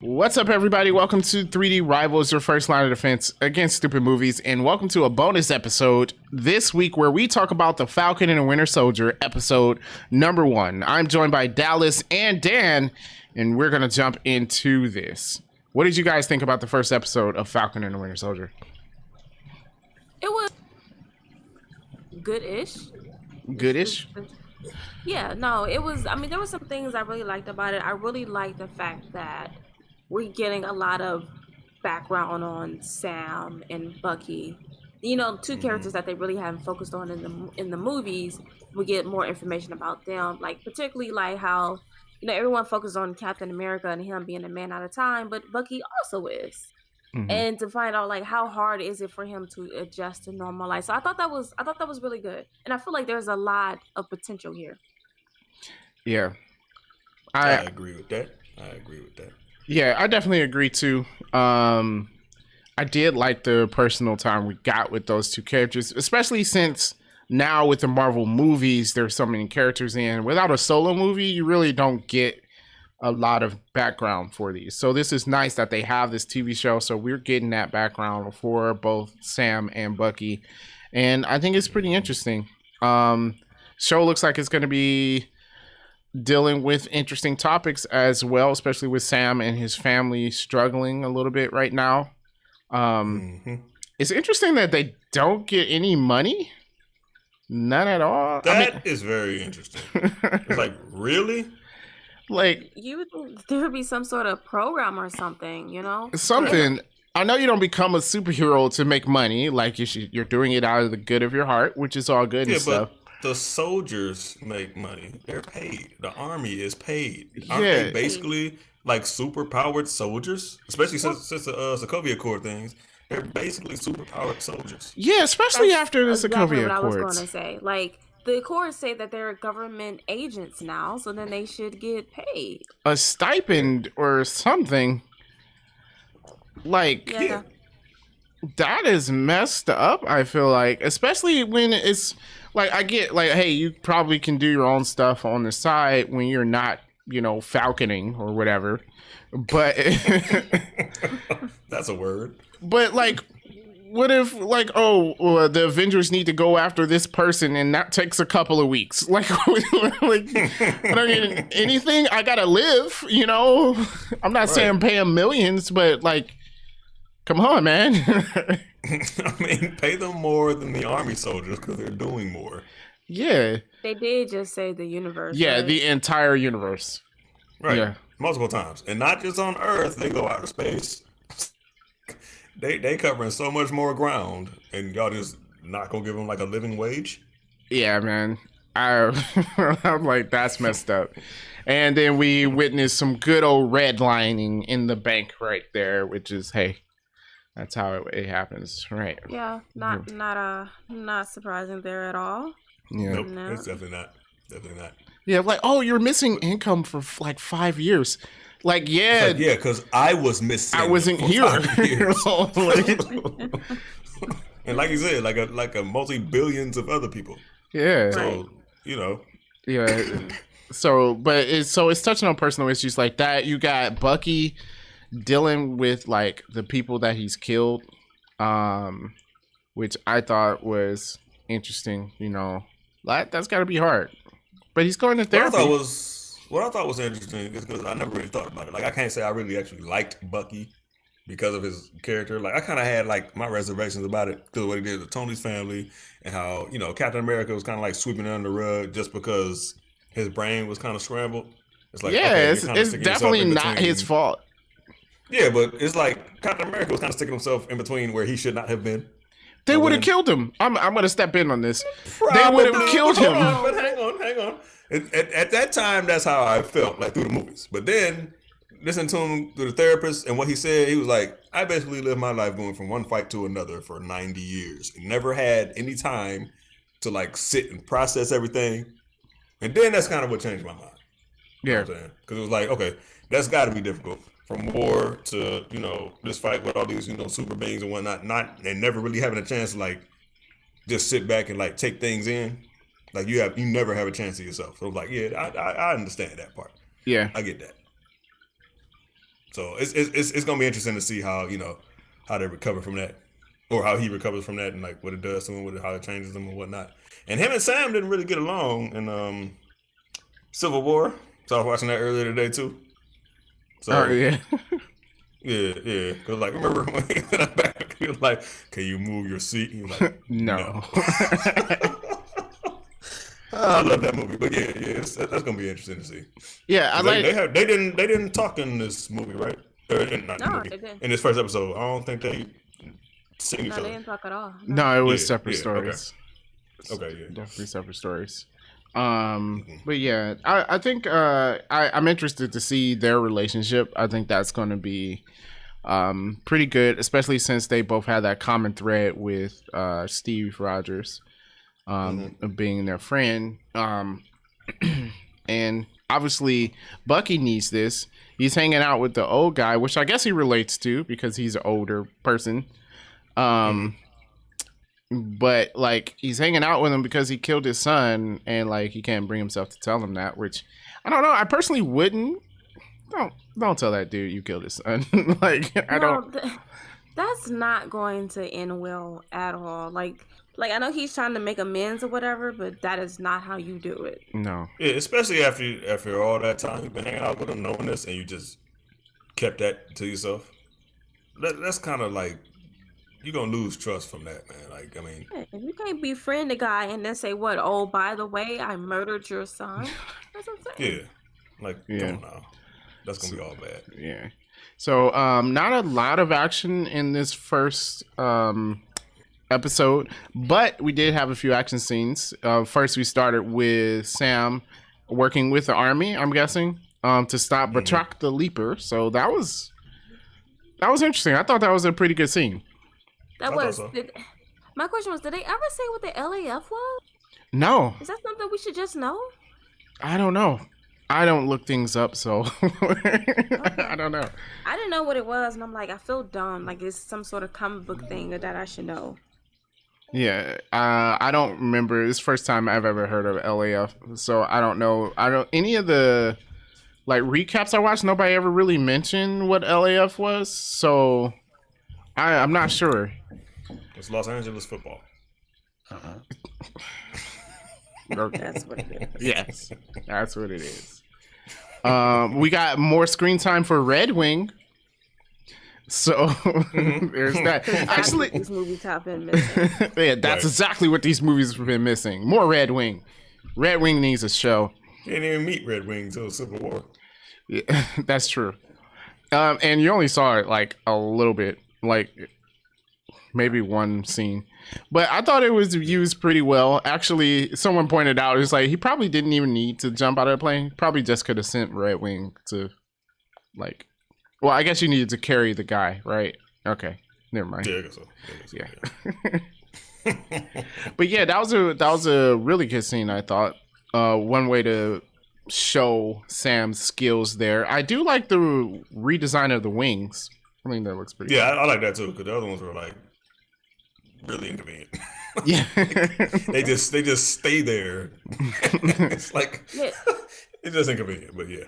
What's up, everybody? Welcome to 3D Rivals, your first line of defense against stupid movies, and welcome to a bonus episode this week where we talk about the Falcon and the Winter Soldier, episode number 1. I'm joined by Dallas and Dan, and we're gonna jump into this. What did you guys think about the first episode of Falcon and the Winter Soldier? It was good-ish. Goodish? Yeah, no, it was. I mean, there were some things I really liked about it. I really liked the fact that we're getting a lot of background on Sam and Bucky. You know, two characters that they really haven't focused on in the movies. We get more information about them, like particularly like how everyone focuses on Captain America and him being a man at a time, but Bucky also is. And to find out like how hard is it for him to adjust to normal life. So I thought that was really good, and I feel like there's a lot of potential here. Yeah. I agree with that. Yeah, I definitely agree too. I did like the personal time we got with those two characters, especially since now with the Marvel movies, there's so many characters in. Without a solo movie, you really don't get a lot of background for these. So this is nice that they have this TV show. So we're getting that background for both Sam and Bucky. And I think it's pretty interesting. Show looks like it's going to be dealing with interesting topics as well, especially with Sam and his family struggling a little bit right now. It's interesting that they don't get any money. None at all. That is very interesting. It's like, really? Like, You would think there would be some sort of program or something, something. I know you don't become a superhero to make money. Like you're doing it out of the good of your heart, which is all good and stuff. But the soldiers make money. They're paid. The army is paid. Aren't they basically like super powered soldiers? Especially since the Sokovia Accord things. They're basically super powered soldiers. Yeah, especially after the exactly Sokovia what I was Accords. going to say. Like the Accords say that they're government agents now, so then they should get paid. A stipend or something. Like, Yeah. that is messed up, I feel like. Especially when it's, like, I get, like, hey, you probably can do your own stuff on the side when you're not, falconing or whatever. But, That's a word. but, like, what if, like, the Avengers need to go after this person and that takes a couple of weeks? Like, like I don't get anything. I gotta live, I'm not saying pay them millions, but, like, come on, man. I mean, pay them more than the army soldiers because they're doing more. Yeah. They did just say the universe. Yeah, right? the entire universe. Right. Yeah. Multiple times. And not just on Earth, they go out of space. They covering so much more ground, and y'all just not gonna give them like a living wage? Yeah, man. I'm like, that's messed up. And then we witnessed some good old redlining in the bank right there, which is, hey, that's how it happens, right? Yeah, not surprising there at all. Yeah. Nope, No. it's definitely not. Yeah, like, oh, you're missing income for like 5 years. Like, yeah. It's like, yeah, because I was missing. I wasn't for here. 5 years. Like, And like you said, like a multi-billions of other people. yeah. So, Yeah. So, but it's touching on personal issues like that. You got Bucky dealing with like the people that he's killed, which I thought was interesting. That's got to be hard. But he's going to therapy. What I thought was interesting is because I never really thought about it. Like, I can't say I really actually liked Bucky because of his character. Like, I kind of had like my reservations about it because of what he did to Tony's family and how Captain America was kind of like sweeping it under the rug just because his brain was kind of scrambled. It's like, yeah, okay, it's definitely not his fault. Yeah, but it's like Captain America was kind of sticking himself in between where he should not have been. They would have killed him. I'm going to step in on this. Probably, they would have killed him. But hang on. At that time, that's how I felt, like, through the movies. But then, listening to him through the therapist and what he said, he was like, I basically lived my life going from one fight to another for 90 years. And never had any time to, like, sit and process everything. And then that's kind of what changed my mind. Yeah. You know what I'm saying? Because it was like, okay, that's got to be difficult. From war to, this fight with all these, super beings and whatnot, and never really having a chance to, like, just sit back and, like, take things in. Like, you never have a chance to yourself. So, like, yeah, I understand that part. Yeah. I get that. So it's gonna be interesting to see how how they recover from that, or how he recovers from that, and like what it does to him, how it changes him and whatnot. And him and Sam didn't really get along in Civil War. So I was watching that earlier today too. So Oh yeah. yeah. Cause like remember when he went back, he was like, "Can you move your seat?" He was like, No. I love that movie, but yeah, that's gonna be interesting to see. Yeah, I like. They didn't talk in this movie, right? Not No, movie. they didn't. In this first episode, I don't think they seen each No, other. they didn't talk at all. No, it was Yeah, separate yeah, stories. Okay, yeah. Definitely separate stories. But yeah, I think I'm interested to see their relationship. I think that's going to be pretty good, especially since they both had that common thread with Steve Rogers of being their friend. And obviously Bucky needs this. He's hanging out with the old guy, which I guess he relates to because he's an older person. But like he's hanging out with him because he killed his son, and like he can't bring himself to tell him that, which I don't know. I personally wouldn't. Don't tell that dude you killed his son. Like I don't. That's not going to end well at all. Like I know he's trying to make amends or whatever, but that is not how you do it. No. Yeah, especially after all that time you've been hanging out with him, knowing this, and you just kept that to yourself. That's kind of like you're gonna lose trust from that, man. Like, I mean, Yeah, if you can't befriend a guy and then say, "What? Oh, by the way, I murdered your son." That's what I'm saying. yeah, like come on now, that's gonna be all bad. Yeah. So not a lot of action in this first episode, but we did have a few action scenes. First, we started with Sam working with the army, I'm guessing, to stop Batroc the Leaper. So that was interesting. I thought that was a pretty good scene. That I was. thought so. My question was, did they ever say what the LAF was? No, Is that something we should just know? I don't know. I don't look things up, so I don't know. I didn't know what it was, and I'm like, I feel dumb. Like it's some sort of comic book thing that I should know. Yeah, I don't remember. It's the first time I've ever heard of LAF, so I don't know. Any of the like recaps I watched. Nobody ever really mentioned what LAF was, so I'm not sure. It's Los Angeles football. Okay. That's what it is. Yes, that's what it is. We got more screen time for Red Wing. So there's that. Actually, this movie's top been missing. yeah, that's exactly what these movies have been missing. More Red Wing. Red Wing needs a show. Didn't even meet Red Wing until Civil War. Yeah, that's true. And you only saw it like a little bit, like maybe one scene. But I thought it was used pretty well. Actually, someone pointed out, it's like he probably didn't even need to jump out of the plane. Probably just could have sent Red Wing to, like, well, I guess you needed to carry the guy, right? Okay, never mind. Yeah, I guess so. Yeah. But yeah, that was a really good scene, I thought. One way to show Sam's skills there. I do like the redesign of the wings. I mean, that looks pretty Yeah, I like that too, because the other ones were like really inconvenient. Yeah. they just stay there. It's like Yeah. it's just inconvenient, but yeah.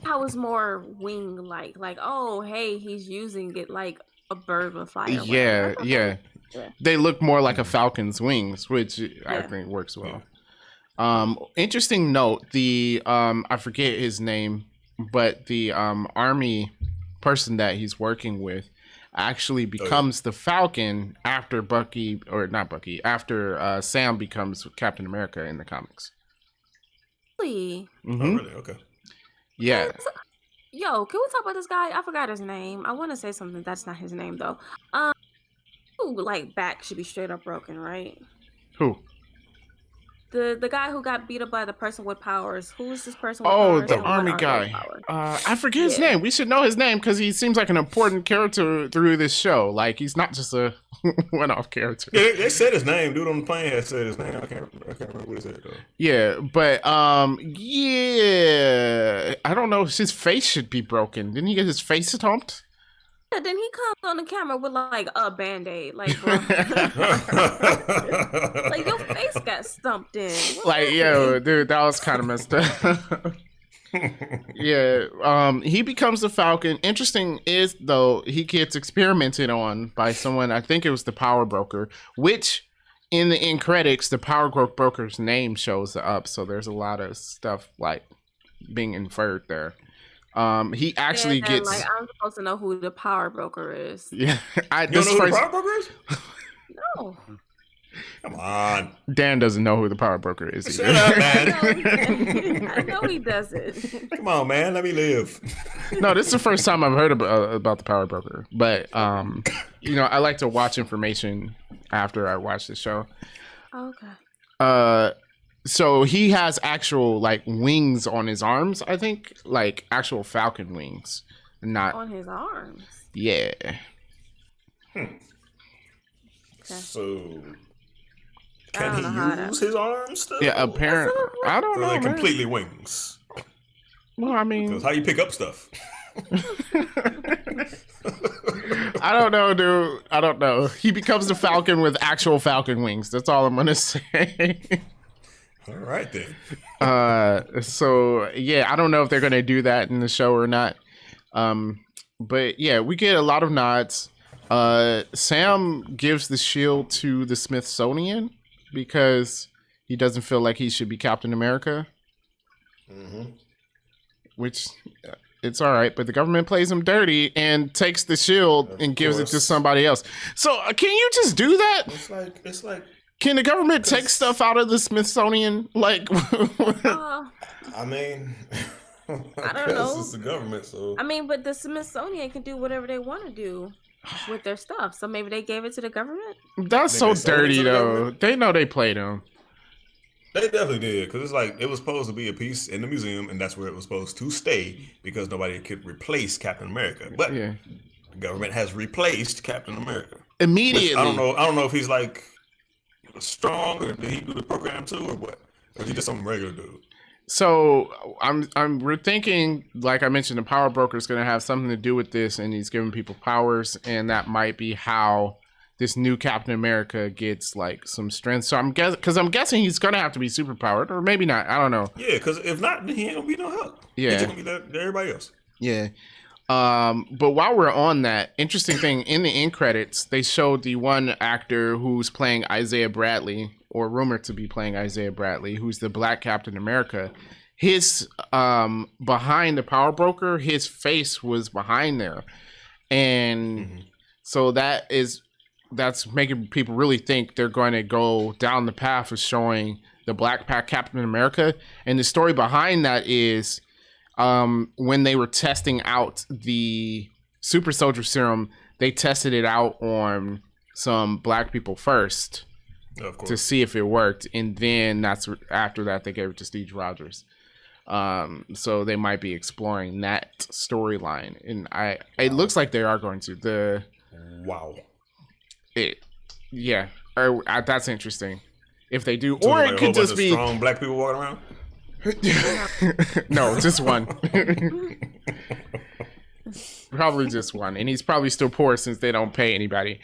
I was more wing like oh hey, he's using it like a bird would fly. or Yeah, whatever. yeah. Yeah. They look more like a falcon's wings, which I think works well. Interesting note, the I forget his name, but the army person that he's working with actually becomes the Falcon after after Sam becomes Captain America in the comics. Really? Oh, really? Okay. Yeah. Yo, can we talk about this guy? I forgot his name. I want to say something that's not his name though. Ooh, like back should be straight up broken, right? Who? The guy who got beat up by the person with powers. Who is this person with Oh, powers? the and what army are guy. those powers? I forget his name. We should know his name because he seems like an important character through this show. Like he's not just a one-off character. Yeah, they said his name. Dude on the plane had said his name. I can't remember what he said though. Yeah, but yeah, I don't know. His face should be broken. Didn't he get his face stomped? Yeah, then he comes on the camera with like a band-aid. Like, bro. Like your face got stumped in. What Like, happened? yo, dude, that was kind of messed up. Yeah, he becomes the Falcon. Interesting is though he gets experimented on by someone. I think it was the Power Broker, which in the end credits the Power Broker's name shows up. So there's a lot of stuff like being inferred there. He actually Yeah, gets. like I'm supposed to know who the power broker is. Yeah, You don't know who the Power Broker is? No. Come on. Dan doesn't know who the Power Broker is Shut either. up, man. I know he doesn't. Come on, man. Let me live. No, this is the first time I've heard about the Power Broker. But you know, I like to watch information after I watch the show. Okay. So he has actual like wings on his arms, I think, like actual Falcon wings, not On his arms. yeah. Okay. So, I can don't know how he that- use his arms still? Yeah, apparently. I don't Or know, are they man. completely wings? Well, I mean, Because how you pick up stuff? I don't know, dude. I don't know. He becomes the Falcon with actual Falcon wings. That's all I'm gonna say. All right, then. So yeah, I don't know if they're gonna do that in the show or not. But yeah, we get a lot of nods. Sam gives the shield to the Smithsonian because he doesn't feel like he should be Captain America. Which it's all right, but the government plays him dirty and takes the shield and gives it to course. somebody else. So can you just do that? It's like. Can the government take stuff out of the Smithsonian? Like, Uh, I mean, I don't know. It's the government, so. I mean, but the Smithsonian can do whatever they want to do with their stuff. So maybe they gave it to the government. that's Think so they sold it dirty, to the though. government? They know they played him. They definitely did, because it's like it was supposed to be a piece in the museum, and that's where it was supposed to stay, because nobody could replace Captain America. But Yeah, the government has replaced Captain America. Which immediately. I don't know if he's like strong, or did he do the program too, or what? Or is he just some regular dude? So we're thinking, like I mentioned, the Power Broker is going to have something to do with this, and he's giving people powers, and that might be how this new Captain America gets like some strength. So I'm guessing he's going to have to be super powered, or maybe not. I don't know. Yeah, because if not, then he ain't gonna be no help. Yeah. He's just gonna be like everybody else. Yeah. But while we're on that, interesting thing, in the end credits, they showed the one actor who's playing Isaiah Bradley, or rumored to be playing Isaiah Bradley, who's the Black Captain America. His behind the Power Broker, his face was behind there. And so that's making people really think they're going to go down the path of showing the Black Captain America. And the story behind that is when they were testing out the super soldier serum, they tested it out on some black people first Of course. to see if it worked, and then after that they gave it to Steve Rogers. So they might be exploring that storyline, and it looks like they are going to. Wow. That's interesting if they do, So or like it a could whole bunch just of be strong black people walking around. no, just one. Probably just one, and he's probably still poor since they don't pay anybody.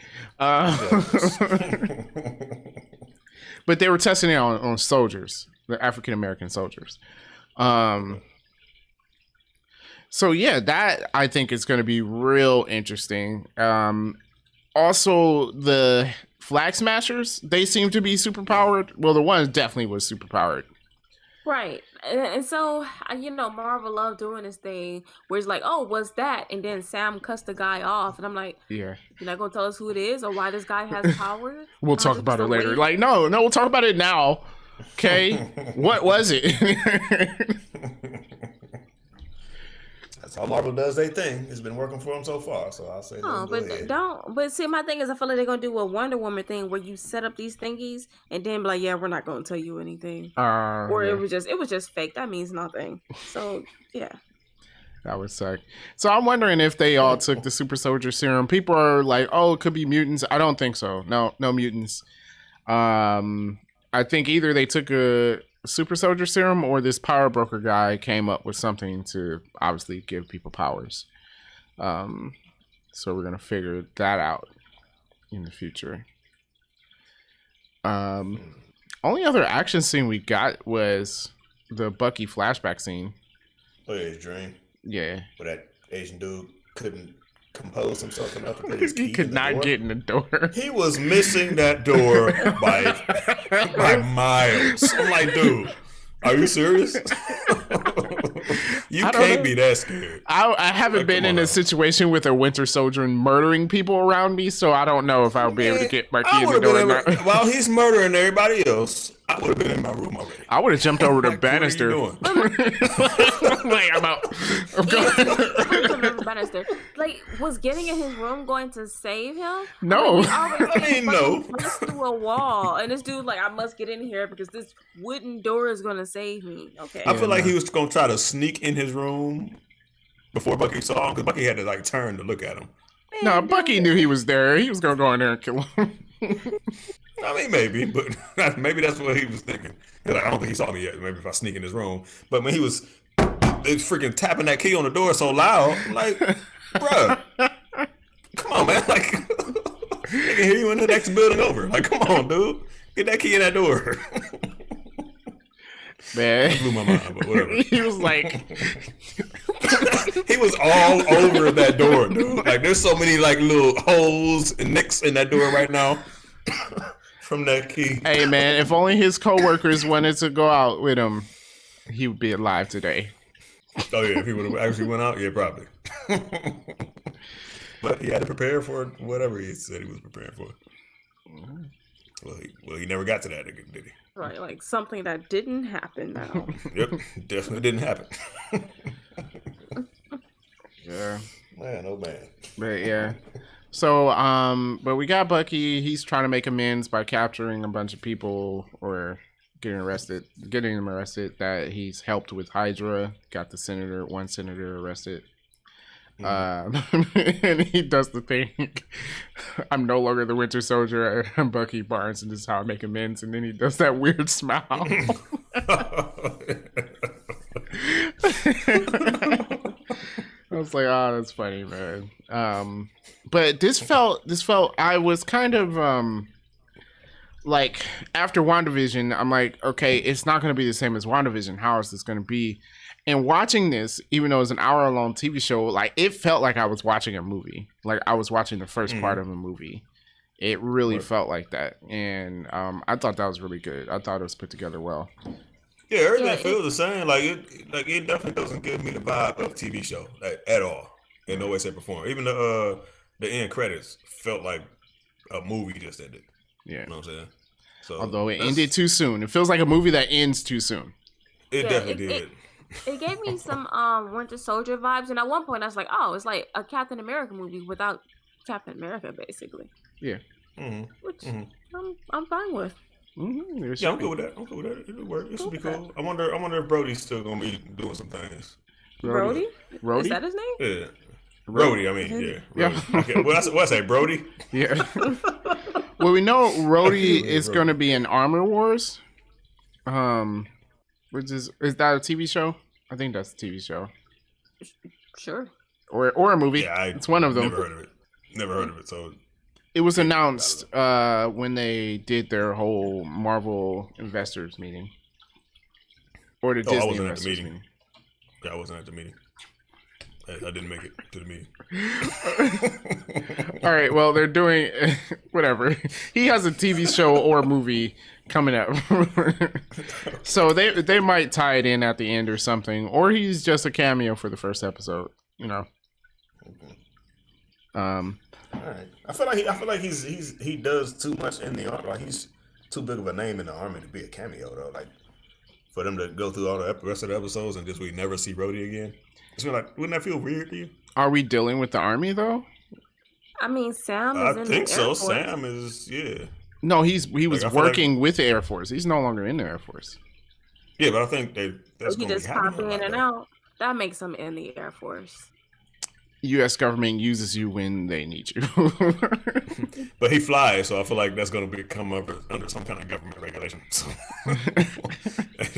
But they were testing it on soldiers, the African American soldiers. So yeah, that I think is going to be real interesting. Also, the Flag Smashers, they seem to be super powered. Well, the one definitely was super powered. Right. And so, Marvel love doing this thing where it's like, oh, what's that? And then Sam cuts the guy off. And I'm like, Yeah. you're not going to tell us who it is or why this guy has power? We'll talk about it later. Like, no, we'll talk about it now. Okay. What was it? That's how Marvel does their thing. It's been working for them so far, so I'll say No, go ahead. but see, my thing is, I feel like they're going to do a Wonder Woman thing where you set up these thingies and then be like, yeah, we're not going to tell you anything. Or Yeah. it was just fake. That means nothing. So, yeah. That would suck. So I'm wondering if they all took the super soldier serum. People are like, oh, it could be mutants. I don't think so. No mutants. I think either they took a super soldier serum or this power broker guy came up with something to obviously give people powers. So we're going to figure that out in the future. Only other action scene we got was the Bucky flashback scene. Oh yeah, his dream. Yeah. Where that Asian dude couldn't compose himself enough to put his He key could in the not door. get in the door. He was missing that door by miles. I'm like, dude, are you serious? You I don't can't know. be that scared. I haven't Like, been come in on a now. situation with a Winter Soldier murdering people around me, so I don't know if I'll be able to get my key I in the would door or have been not. while he's murdering everybody else. I would have been in my room already. I would have jumped over the Like, what are you banister. doing? Like, I'm out. I'm going. Banister. Like, was getting in his room going to save him? No. I mean, no. Burst through a wall, and this dude like, I must get in here because this wooden door is gonna save me. Okay. I feel like he was gonna try to sneak in his room before Bucky saw him, because Bucky had to like turn to look at him. No, Bucky knew he was there. He was gonna go in there and kill him. I mean, maybe, but maybe that's what he was thinking. He's like, I don't think he saw me yet. Maybe if I sneak in his room. But when he was freaking tapping that key on the door so loud, I'm like, bruh, come on, man. Like, they can hear you in the next building over. Like, come on, dude. Get that key in that door. Man, Blew my mind, but whatever. He was like, He was all over that door, dude. Like, there's so many like little holes and nicks in that door right now from that key. "Hey, man, if only his coworkers wanted to go out with him, he would be alive today." Oh yeah, if he would have actually went out, yeah, probably. But he had to prepare for whatever he said he was preparing for. Well, he never got to that, did he? Right, like something that didn't happen now. Yep, definitely didn't happen. Yeah, Man, oh man. but yeah. So, but we got Bucky. He's trying to make amends by capturing a bunch of people or getting them arrested. That he's helped with Hydra. Got the one senator arrested. And he does the thing. I'm no longer the Winter Soldier. I'm Bucky Barnes, and this is how I make amends. And then he does that weird smile. I was like, oh, that's funny, man. But this felt. I was kind of like after WandaVision, I'm like, okay, it's not going to be the same as WandaVision. How is this going to be? And watching this, even though it's an hour-long TV show, like it felt like I was watching a movie. Like I was watching the first part of a movie. It really felt like that, and I thought that was really good. I thought it was put together well. Yeah, everything feels the same. Like it definitely doesn't give me the vibe of TV show like, at all. In no way, shape, or form. Even the end credits felt like a movie just ended. Yeah, you know what I'm saying. So although it ended too soon, it feels like a movie that ends too soon. It definitely did. It gave me some Winter Soldier vibes, and at one point I was like, "Oh, it's like a Captain America movie without Captain America, basically." Yeah, which I'm fine with. Yeah, I'm good with that. It'll work. This will be cool. I wonder if Brody's still gonna be doing some things. Brody? Rhodey? Is that his name? Yeah, Brody. I mean, yeah. Yeah. Okay. What I say, Brody? Yeah. Well, we know Rhodey is going to be in Armor Wars. Which is that a TV show? I think that's a TV show. Sure. Or a movie. Yeah, it's one of them. Never heard of it. So it was announced when they did their whole Marvel investors meeting. Or the Disney investors meeting. Yeah, I wasn't at the meeting. I didn't make it to the meeting. All right, well, they're doing whatever. He has a TV show or movie coming up. So they might tie it in at the end or something, or he's just a cameo for the first episode, you know. All right. I feel like he does too much in the army. Like he's too big of a name in the army to be a cameo though. Like for them to go through all the rest of the episodes and just we never see Rhodey again. It's like, wouldn't that feel weird to you? Are we dealing with the army though? I mean, Sam is in I think the so. Air Force. Sam is, yeah. No, he was Like, I feel working with the Air Force. He's no longer in the Air Force. Yeah, but I think that's He going to just be pop happening. in and out. That makes him in the Air Force. U.S. government uses you when they need you. But he flies, so I feel like that's going to come under some kind of government regulation. So they're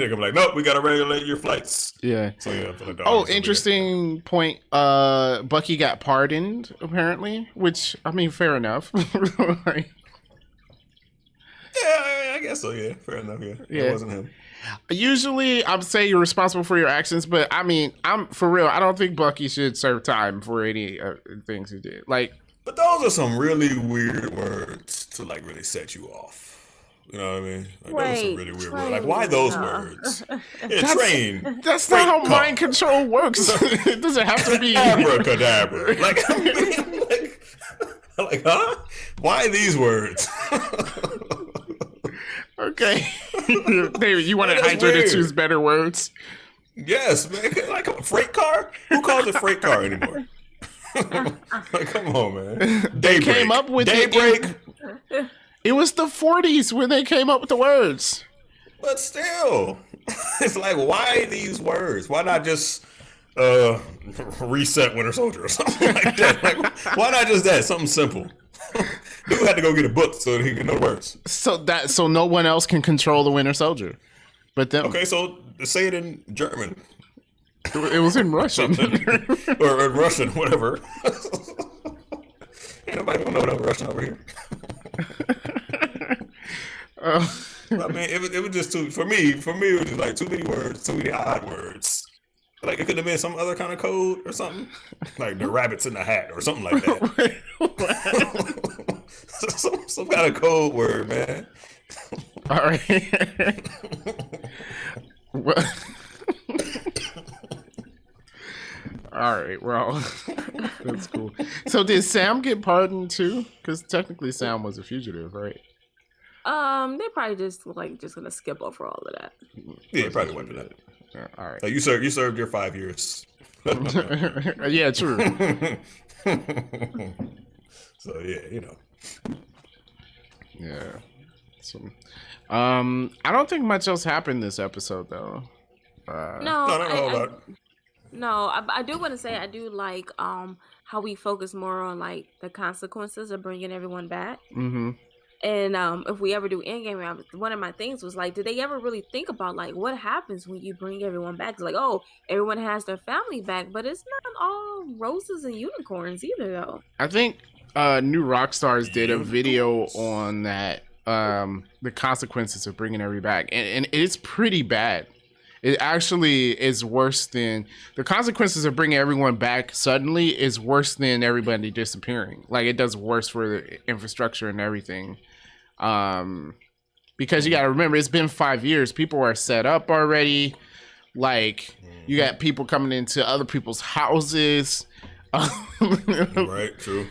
going to be like, nope, we got to regulate your flights. Yeah. So yeah, I feel like interesting point. Bucky got pardoned apparently, which I mean, fair enough. Yeah, I guess so. Yeah, fair enough. Yeah, Yeah. It wasn't him. Usually, I'm saying you're responsible for your actions, but I mean, I'm for real. I don't think Bucky should serve time for any things he did. Like, But those are some really weird words to like really set you off. You know what I mean? Like those are some Wait, really weird words. Like why train. those words? Yeah, that's train. that's not Freight how car. mind control works. It doesn't have to be. Abracadabra. Like, I mean, like, huh? Why these words? Okay, David, you wanted That is Hydra to weird. choose better words. Yes, man. Like a freight car? Who calls it freight car anymore? Like, come on, man. They Daybreak. came up with it. Daybreak. It was the 40s when they came up with the words. But still, it's like, why these words? Why not just reset Winter Soldier or something like that? Like, why not just that? Something simple. Dude had to go get a book so that he can know the words. So no one else can control the Winter Soldier, but them. Okay, so say it in German It was in Russian. or in Russian, whatever. Ain't nobody gonna know no Russian over here. I mean, it was just too for me. It was just like too many words, too many odd words. Like it could have been some other kind of code or something, like the rabbits in the hat or something like that. some kind of code word, man. All right. Well, all right. Well, that's cool. So did Sam get pardoned too? Because technically Sam was a fugitive, right? They probably just gonna skip over all of that. Yeah, probably went for that. Yeah, all right. Like you served your 5 years. Yeah, true. So yeah, you know. Yeah. So, I don't think much else happened this episode though. No, Not a whole lot. I do want to say I do like how we focus more on like the consequences of bringing everyone back. Mm-hmm. And if we ever do Endgame, one of my things was like, did they ever really think about like what happens when you bring everyone back? It's like, oh, everyone has their family back, but it's not all roses and unicorns either, though. I think New Rockstars did a video on that, the consequences of bringing everybody back, and it's pretty bad. It actually is worse than the consequences of bringing everyone back suddenly is worse than everybody disappearing. Like it does worse for the infrastructure and everything. Because you got to remember, it's been 5 years. People are set up already. Like you got people coming into other people's houses. Right, true.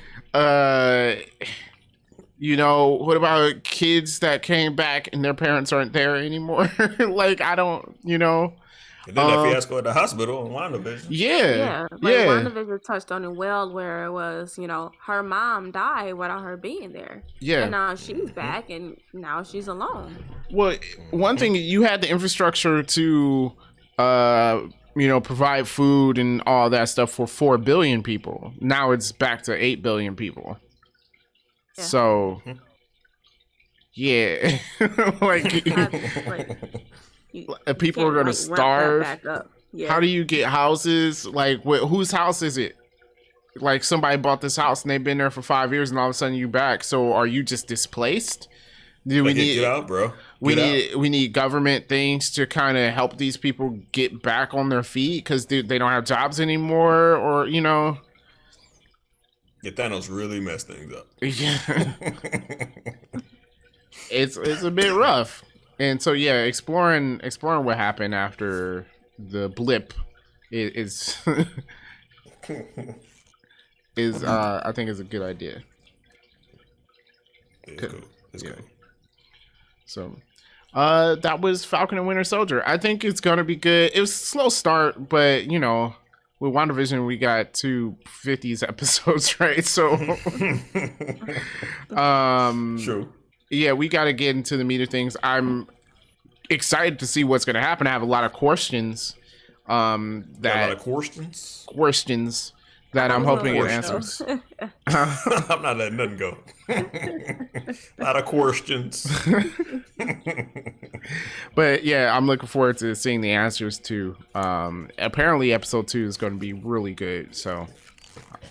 You know, what about kids that came back and their parents aren't there anymore? Like, I don't, you know. And then that fiasco at the hospital in WandaVision. Yeah, like WandaVision touched on it well, where it was, you know, her mom died without her being there. Yeah. And now she's back, and now she's alone. Well, one thing, you had the infrastructure to, you know, provide food and all that stuff for 4 billion people. Now it's back to 8 billion people. Yeah. So, yeah, like people are gonna starve. Yeah. How do you get houses? Like, whose house is it? Like, somebody bought this house and they've been there for 5 years, and all of a sudden you back. So, are you just displaced? Do we need get out, bro? We need government things to kind of help these people get back on their feet because they don't have jobs anymore, or you know. Yeah, Thanos really messed things up. Yeah. It's a bit rough. And so yeah, exploring what happened after the blip is I think is a good idea. It's cool. It's cool. So that was Falcon and Winter Soldier. I think it's gonna be good. It was a slow start, but you know, with WandaVision, we got 2 50s episodes, right? So, True. Yeah, we got to get into the meat of things. I'm excited to see what's going to happen. I have a lot of questions. A lot of questions that I'm hoping it answers. I'm not letting nothing go. A lot of questions. But yeah, I'm looking forward to seeing the answers too. Apparently, episode 2 is going to be really good. So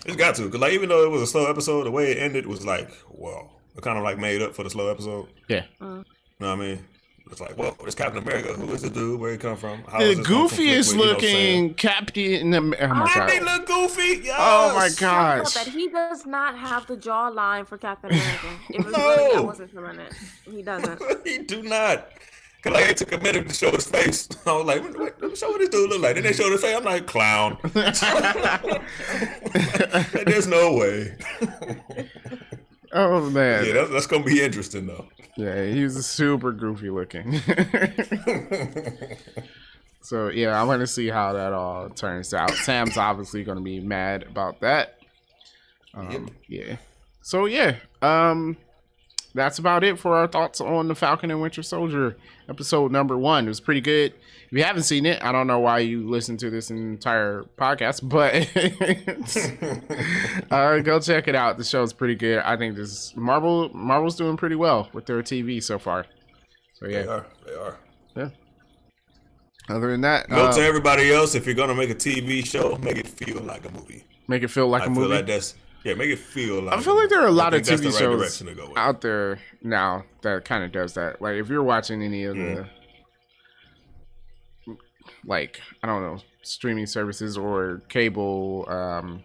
It's got to, because like even though it was a slow episode, the way it ended was like, wow, it kind of like made up for the slow episode. yeah, You know what I mean? It's like, well, it's Captain America. Who is the dude? Where he come from? How The is this gonna conflict goofiest with, you know, looking Captain. Oh my Sam? god! They look goofy. Yes. Oh my Talk about gosh! that. He does not have the jawline for Captain America. It was No. really, I wasn't feeling it. He doesn't. He do not. Cause like it took a minute to show his face. I was like, wait, let me show what this dude look like. Then they showed his face. I'm like, clown. There's no way. Oh man! Yeah, that's gonna be interesting though. Yeah, he's super goofy looking. So yeah, I want to see how that all turns out. Sam's obviously going to be mad about that. Yep. Yeah. So yeah, that's about it for our thoughts on the Falcon and Winter Soldier episode number 1. It was pretty good. If you haven't seen it, I don't know why you listened to this entire podcast, but go check it out. The show's pretty good. I think this Marvel's doing pretty well with their TV so far. So yeah, They are. yeah. Other than that, Note to everybody else: if you're gonna make a TV show, make it feel like a movie. make it feel like a movie. Feel like that's make it feel like. I feel like there are a lot of that's TV the right shows direction to go with. out there now that kind of does that. Like if you're watching any of the, like I don't know, streaming services or cable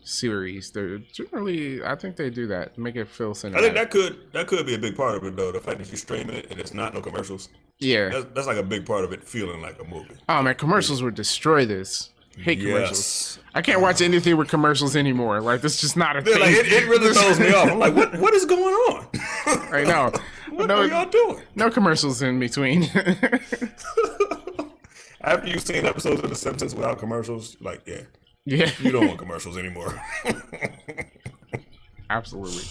series, they're generally, I think they do that, make it feel cinematic. I think that could be a big part of it though. The fact that you stream it and it's not no commercials. Yeah. That's like a big part of it feeling like a movie. Oh man, commercials would destroy this. Hate commercials. Yes. I can't watch anything with commercials anymore. Like this is just not a thing. Like, it really throws me off. I'm like, what is going on? I know. What are y'all doing? No commercials in between. After you've seen episodes of The Simpsons without commercials, like, Yeah. you don't want commercials anymore. Absolutely.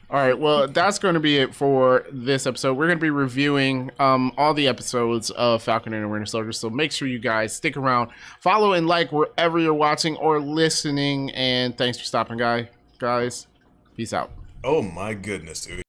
All right, well, that's going to be it for this episode. We're going to be reviewing all the episodes of Falcon and the Winter Soldier, so make sure you guys stick around, follow and like wherever you're watching or listening, and thanks for stopping, guys. Peace out. Oh my goodness, dude.